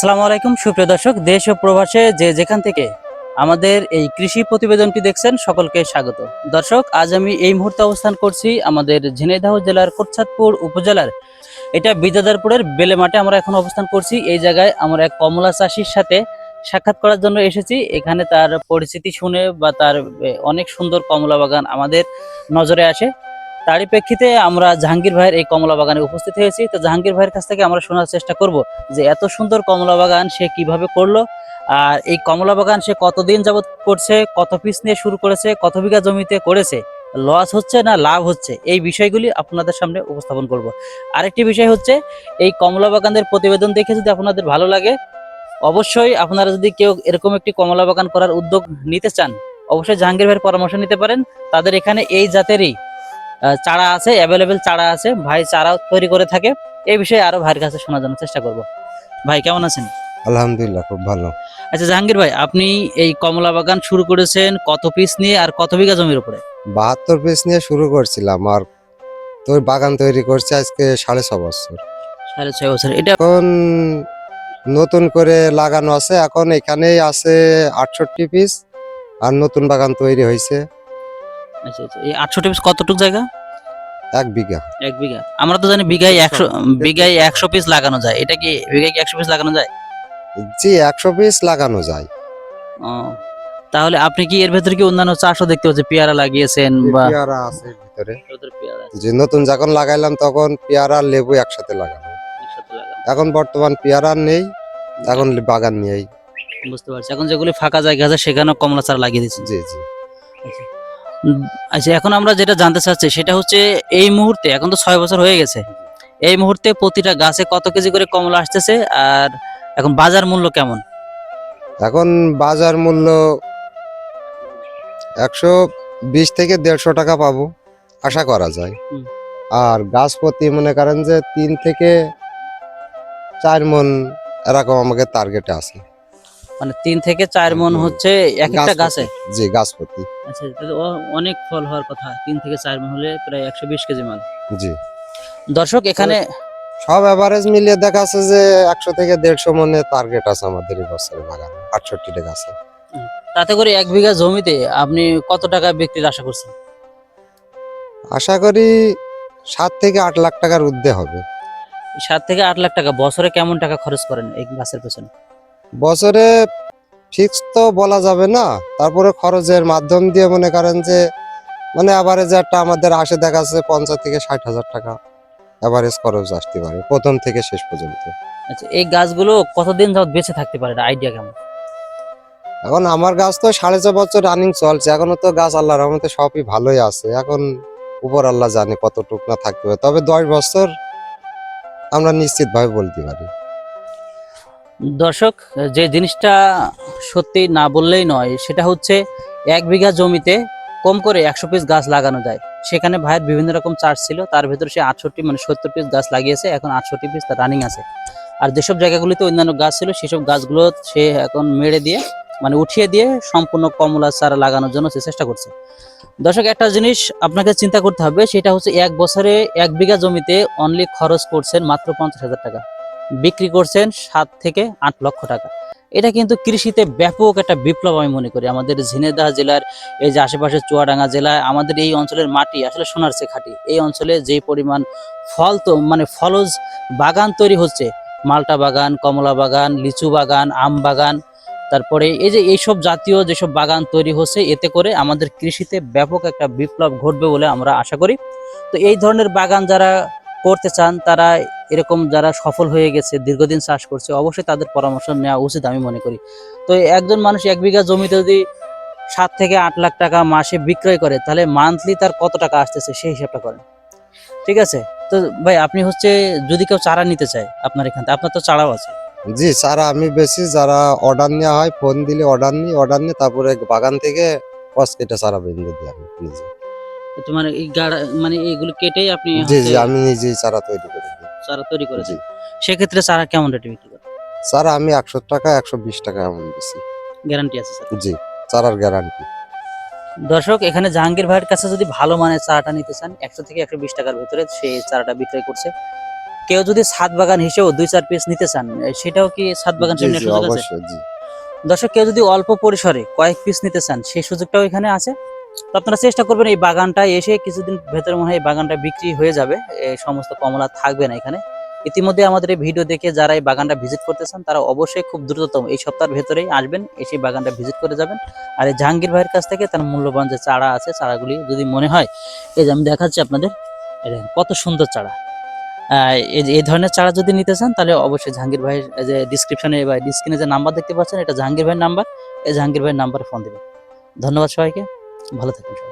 আসসালামু আলাইকুম সুপ্রিয় দর্শক, দেশ ও প্রবাসে যে যেখান থেকে আমাদের এই কৃষি প্রতিবেদনটি দেখছেন সকলকে স্বাগত। দর্শক, আজ আমি এই মুহূর্তে অবস্থান করছি আমাদের ঝিনাইদহ জেলার কোটচাঁদপুর উপজেলার এটা বিদ্যাধরপুরের বেলে মাঠে আমরা এখন অবস্থান করছি। এই জায়গায় আমরা এক কমলা চাষির সাথে সাক্ষাৎ করার জন্য এসেছি। এখানে তার পরিচিতি শুনে বা তার অনেক সুন্দর কমলা বাগান আমাদের নজরে আসে। তারই প্রেক্ষিতে আমরা জাহাঙ্গীর ভাইয়ের এই কমলা বাগানে উপস্থিত হয়েছি। তো জাহাঙ্গীর ভাইয়ের কাছ থেকে আমরা শোনার চেষ্টা করব যে এত সুন্দর কমলা বাগান সে কিভাবে করলো, আর এই কমলা বাগান সে কতদিন যাবত করছে, কত পিস নিয়ে শুরু করেছে, কত বিঘা জমিতে করেছে, লস হচ্ছে না লাভ হচ্ছে, এই বিষয়গুলি আপনাদের সামনে উপস্থাপন করব। আরেকটি বিষয় হচ্ছে, এই কমলা বাগানের প্রতিবেদন দেখে যদি আপনাদের ভালো লাগে, অবশ্যই আপনারা যদি কেউ এরকম একটি কমলা বাগান করার উদ্যোগ নিতে চান, অবশ্যই জাহাঙ্গীর ভাইয়ের পরামর্শ নিতে পারেন। তাদের এখানে এই জাতেরই চারা আছে, অ্যাভেলেবেল চারা আছে, ভাই চারা তৈরি করে থাকে। এই বিষয়ে আরো ভাইয়ের কাছে শোনার জন্য চেষ্টা করব। ভাই কেমন আছেন? আলহামদুলিল্লাহ, খুব ভালো। আচ্ছা জাহাঙ্গীর ভাই, আপনি এই কমলা বাগান শুরু করেছেন কত পিস নিয়ে আর কত বিঘা জমির উপরে? 72 পিস নিয়ে শুরু করছিলাম, আর তো বাগান তৈরি করছি আজকে 6.5 বছর। 6.5 বছর। এটা এখন নতুন করে লাগানো আছে, এখন এখানেই আছে 68 পিস, আর নতুন বাগান তৈরি হয়েছে আচ্ছা আচ্ছা, এই 68 পিস কতটুক জায়গা? 1 বিঘা। 1 বিঘা। আমরা তো জানি বিঘায় 100 পিস লাগানো যায়। এটা কি বিঘায় কি 100 পিস লাগানো যায়? জি, 100 পিস লাগানো যায়। ও, তাহলে আপনি কি এর ভেতরে কি অন্যান্য চাষও দেখতে পাচ্ছেন, পেয়ারা লাগিয়েছেন বা? পেয়ারা আছে ভিতরে। পেয়ারা যে নতুন যখন লাগাইলাম তখন পেয়ারা আর লেবু একসাথে লাগানো। একসাথে লাগানো। এখন বর্তমান পেয়ারা নেই, এখন বাগান নিয়েই। বুঝতে পারছি। এখন যেগুলি ফাঁকা জায়গা আছে সেখানেও কমলা চারা লাগিয়ে দিচ্ছেন। জি জি। আচ্ছা। আচ্ছা, এখন আমরা যেটা জানতে চাচ্ছি সেটা হচ্ছে, এই মুহূর্তে এখন তো 6 বছর হয়ে গেছে, এই মুহূর্তে প্রতিটা গাছে কত কেজি করে কমলা আসতেছে, আর এখন বাজার মূল্য কেমন? এখন বাজার মূল্য 120 থেকে 150 টাকা পাবো, আশা করা যায়। হুম। আর গাছ প্রতি মনে করেন যে 3 থেকে 4 মন এরকম আমাকে টার্গেটে আছে। মানে 3 থেকে 4 মন হচ্ছে এক একটা গাছে? জি, গাছ প্রতি। আচ্ছা, তাহলে অনেক ফল হওয়ার কথা। 3 থেকে 4 মন হলে প্রায় 120 কেজি মাল। জি, দর্শক, এখানে সব এভারেজ মিলিয়ে দেখা আছে যে 100 থেকে 150 মনে টার্গেট আছে আমাদের এই বছরের বাগানে 68 টা গাছে। তাতে করে 1 বিঘা জমিতে আপনি কত টাকা বিক্রির আশা করছেন? আশা করি 7 থেকে 8 লাখ টাকার ঊর্ধ্বে হবে। 7 থেকে 8 লাখ টাকা। বছরে কেমন টাকা খরচ করেন এই গাছের পেছনে? বছরে ফিক্স তো বলা যাবে না, তারপরে খরচের মাধ্যম দিয়ে মনে করেন যে মানে এভারেজ একটা আমাদের আসে দেখা যাচ্ছে 50 থেকে 60 হাজার টাকা এভারেজ খরচ আসতে পারে প্রথম থেকে শেষ পর্যন্ত। আচ্ছা, এই গাছগুলো কতদিন যাবত বেঁচে থাকতে পারে, আইডিয়া কেমন? এখন আমার গাছ তো 4.5 বছর রানিং চলছে, এখনো তো গাছ আল্লাহর রহমতে সবই ভালোই আছে। এখন উপর আল্লাহ জানে কতটুকু না থাকতে পারে, তবে 10 বছর আমরা নিশ্চিত ভাবে বলতে পারি। দর্শক, যে জিনিসটা সত্যি না বললেই নয় সেটা হচ্ছে, 1 বিঘা জমিতে কম করে 100 পিস গাছ লাগানো যায়। সেখানে ভাইয়ের বিভিন্ন রকম চার্জ ছিল, তার ভেতরে সে 68 মানে 70 পিস গাছ লাগিয়েছে, এখন 68 পিস তার রানিং আছে। আর যেসব জায়গাগুলিতে অন্যান্য গাছ ছিল সেসব গাছগুলো সে এখন মেরে দিয়ে মানে উঠিয়ে দিয়ে সম্পূর্ণ কমলা চারা লাগানোর জন্য সে চেষ্টা করছে। দর্শক, একটা জিনিস আপনাকে চিন্তা করতে হবে, সেটা হচ্ছে 1 বছরে 1 বিঘা জমিতে অনলি খরচ করছেন মাত্র 50,000 টাকা, বিক্রি করছেন 7 থেকে 8 লক্ষ টাকা। এটা কিন্তু কৃষিতে ব্যাপক একটা বিপ্লব আমি মনে করি। আমাদের ঝিনাইদহ জেলার এই যে আশেপাশে চুয়াডাঙ্গা জেলায় আমাদের এই অঞ্চলের মাটি আসলে সোনার চেয়ে খাঁটি। এই অঞ্চলে যে পরিমাণ ফল তো মানে ফলজ বাগান তৈরি হচ্ছে, মালটা বাগান, কমলা বাগান, লিচু বাগান, আম বাগান, তারপরে এই যে এইসব জাতীয় যেসব বাগান তৈরি হচ্ছে, এতে করে আমাদের কৃষিতে ব্যাপক একটা বিপ্লব ঘটবে বলে আমরা আশা করি। তো এই ধরনের বাগান যারা করতে চান, তারা এরকম যারা সফল হয়ে গেছে, দীর্ঘদিন চাষ করছে, অবশ্যই তাদের পরামর্শ নেওয়া উচিত আমি মনে করি। তো একজন মানুষ 1 বিঘা জমিতে যদি 7 থেকে 8 লাখ টাকা মাসে বিক্রয় করে, তাহলে মান্থলি তার কত টাকা আসতেছে সেই হিসাবটা করেন। ঠিক আছে? তো ভাই, আপনি হচ্ছে যদি কেউ চারা নিতে চায় আপনার এখান থেকে, আপনার তো চারাও আছে। জি, চারা আমি বেশি, যারা অর্ডার নেওয়া হয় ফোন দিলে অর্ডার নিই, তারপরে বাগান থেকে কস কেটে চারা বেঁধে দিই আমি নিজে। তো মানে এই গাড়া মানে এইগুলো কেটেই আপনি জি হচ্ছে জি, আমি নিজেই চারা তৈরি করে দিই। চারা তৈরি করে জি, দেন। সেক্ষেত্রে চারা কেমন রেটে বিক্রি করেন? চারা আমি 100 টাকা 120 টাকা এমন বেশি। গ্যারান্টি আছে স্যার? জি, চারার গ্যারান্টি। দর্শক, এখানে জাহাঙ্গীর ভাইয়ের কাছে যদি ভালো মানের চারাটা নিতে চান, 100 থেকে 120 টাকার ভেতরে সেই চারাটা বিক্রয় করছে। কেউ যদি ছাদ বাগান হিসেবে 2-4 পিস নিতে চান, সেটাও কি ছাদ বাগান জি, হিসেবে জি, নেওয়ার সুযোগ আছে? অবশ্যই, জি। দর্শক, কেউ যদি অল্প পরিসরে কয়েক পিস নিতে চান, সেই সুযোগটাও এখানে আছে। তো আপনারা চেষ্টা করবেন এই বাগানটা এসে, কিছুদিন ভেতরে মনে হয় এই বাগানটা বিক্রি হয়ে যাবে, এই সমস্ত কমলা থাকবে না এখানে। ইতিমধ্যে আমাদের এই ভিডিও দেখে যারা এই বাগানটা ভিজিট করতে চান, তারা অবশ্যই খুব দ্রুততম এই সপ্তাহের ভেতরেই আসবেন, এসে বাগানটা ভিজিট করে যাবেন। আর এই জাহাঙ্গীর ভাইয়ের কাছ থেকে তার মূল্যবান যে চারা আছে, চারাগুলি যদি মনে হয়, এই যে আমি দেখাচ্ছি আপনাদের, এই দেখেন কত সুন্দর চারা। এই ধরনের চারা যদি নিতে চান, তাহলে অবশ্যই জাহাঙ্গীর ভাইয়ের যে ডিসক্রিপশনে বা স্ক্রিনে যে নাম্বার দেখতে পাচ্ছেন, এটা জাহাঙ্গীর ভাইয়ের নাম্বার। এই জাহাঙ্গীর ভাইয়ের নাম্বারে ফোন দেবেন। ধন্যবাদ সবাইকে, ভালো থাকুন সবাই।